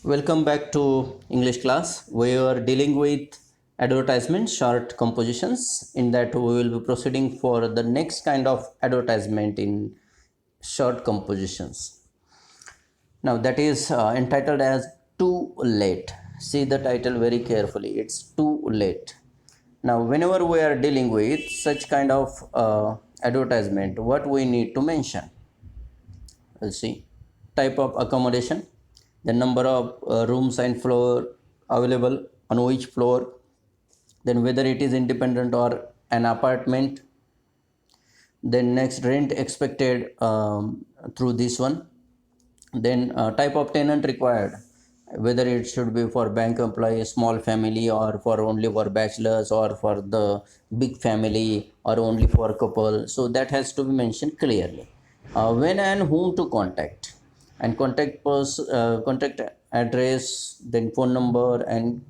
Welcome back to English class. We are dealing with advertisement short compositions. In that, we will be proceeding for the next kind of advertisement in short compositions. Now, that is entitled as Too Late. See the title very carefully. It's Too Late. Now, whenever we are dealing with such kind of advertisement, what we need to mention? We'll see type of accommodation, the number of rooms and floor available on which floor, then whether it is independent or an apartment, then next rent expected through this one, then type of tenant required, whether it should be for bank employee, small family, or for only for bachelors, or for the big family, or only for couple. So that has to be mentioned clearly. When and whom to contact, and contact address, then phone number and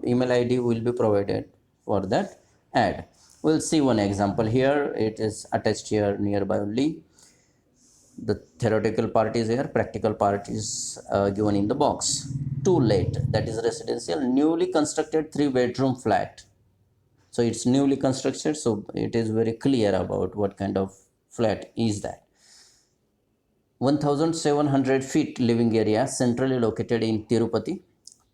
email id will be provided for that ad. We'll see one example here. It is attached here nearby only. The theoretical part is here, practical part is given in the box. Too late, that is residential newly constructed 3 bedroom flat. So it's newly constructed, so it is very clear about what kind of flat is that. 1700 feet living area, centrally located in Tirupati.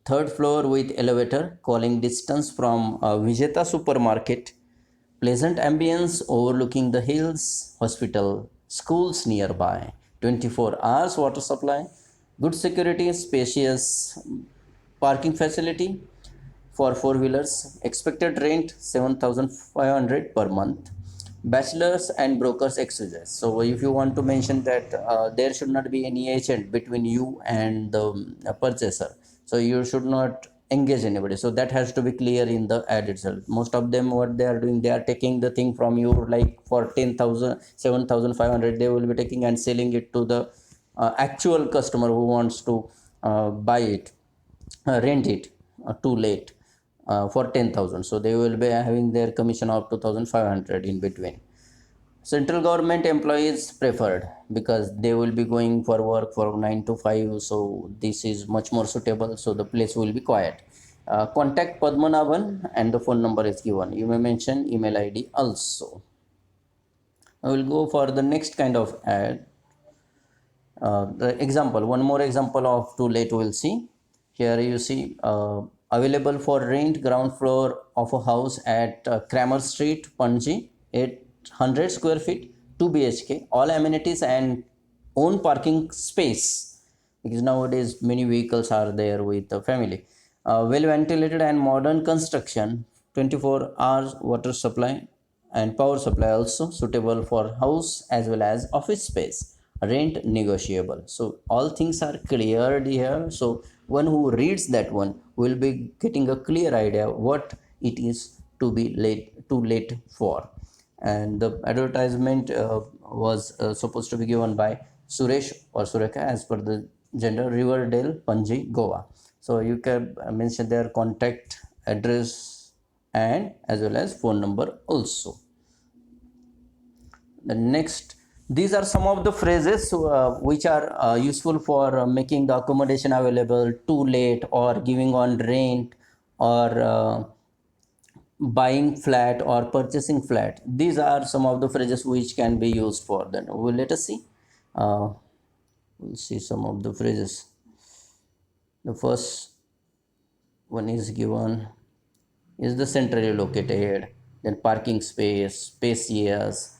Third floor with elevator, calling distance from Vijeta supermarket. Pleasant ambience overlooking the hills, hospital, schools nearby. 24 hours water supply, good security, spacious parking facility for four-wheelers. Expected rent 7,500 per month. Bachelors and brokers exchanges. So if you want to mention that there should not be any agent between you and the purchaser, so you should not engage anybody. So that has to be clear in the ad itself. Most of them, what they are doing, they are taking the thing from you, like for 10,000, 7,500, they will be taking and selling it to the actual customer who wants to buy it, rent it too late for 10,000. So they will be having their commission of 2,500 in between. Central government employees preferred, because they will be going for work for 9 to 5. So this is much more suitable. So the place will be quiet. Contact Padmanabhan and the phone number is given. You may mention email ID also. I will go for the next kind of ad. The example, one more example of too late we'll see. Here you see available for rent, ground floor of a house at Kramer Street, Panji, 800 square feet, 2 BHK, all amenities and own parking space, because nowadays many vehicles are there with the family. Well ventilated and modern construction, 24 hours water supply and power supply also, suitable for house as well as office space. Rent negotiable. So all things are cleared here. So one who reads that one will be getting a clear idea what it is to be too late for. And the advertisement was supposed to be given by Suresh or Sureka, as per the gender, Riverdale, Panji, Goa. So you can mention their contact address and as well as phone number also. The next, these are some of the phrases which are useful for making the accommodation available too late, or giving on rent, or buying flat or purchasing flat. These are some of the phrases which can be used for that. Well, let us see. We'll see some of the phrases. The first one is given is the centrally located, then parking space, spacious,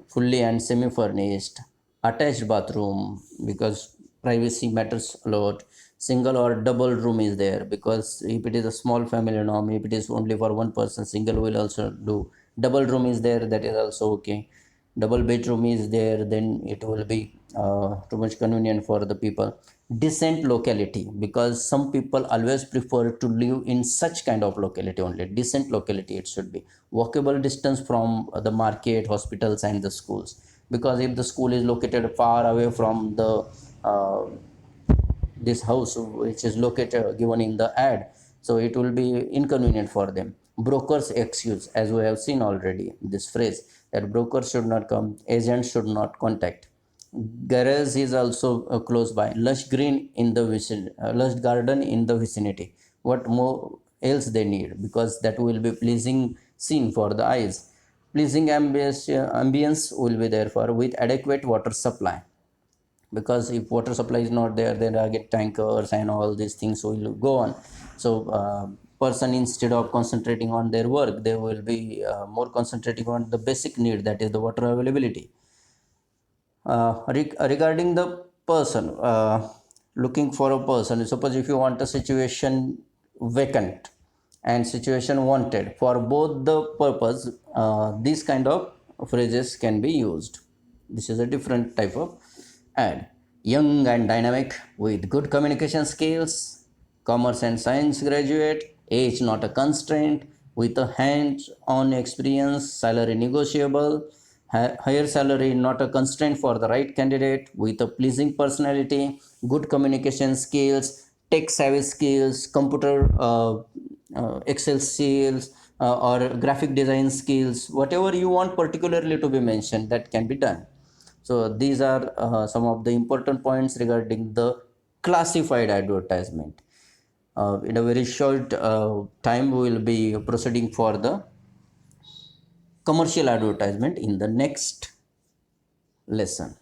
fully and semi-furnished, attached bathroom, because privacy matters a lot. Single or double room is there, because if it is a small family, norm, if it is only for one person, single will also do. Double room is there, that is also okay. Double bedroom is there, then it will be too much convenient for the people. Decent locality, because some people always prefer to live in such kind of locality only. Decent locality it should be. Walkable distance from the market, hospitals and the schools, because if the school is located far away from the this house which is located given in the ad, so it will be inconvenient for them. Brokers excuse, as we have seen already this phrase, that brokers should not come, agents should not contact. garage is also close by, lush green in the lush garden in the vicinity. What more else they need, because that will be pleasing scene for the eyes. Pleasing ambience will be there for with adequate water supply, because if water supply is not there, then get tankers and all these things will go on. So person, instead of concentrating on their work, they will be more concentrating on the basic need, that is the water availability. Regarding the person, looking for a person, suppose if you want a situation vacant and situation wanted, for both the purpose, these kind of phrases can be used. This is a different type of ad. Young and dynamic with good communication skills, commerce and science graduate, age not a constraint, with a hands-on experience, salary negotiable, higher salary not a constraint for the right candidate, with a pleasing personality, good communication skills, tech savvy skills, computer Excel skills, or graphic design skills, whatever you want particularly to be mentioned, that can be done. So these are some of the important points regarding the classified advertisement. In a very short time, we will be proceeding for the commercial advertisement in the next lesson.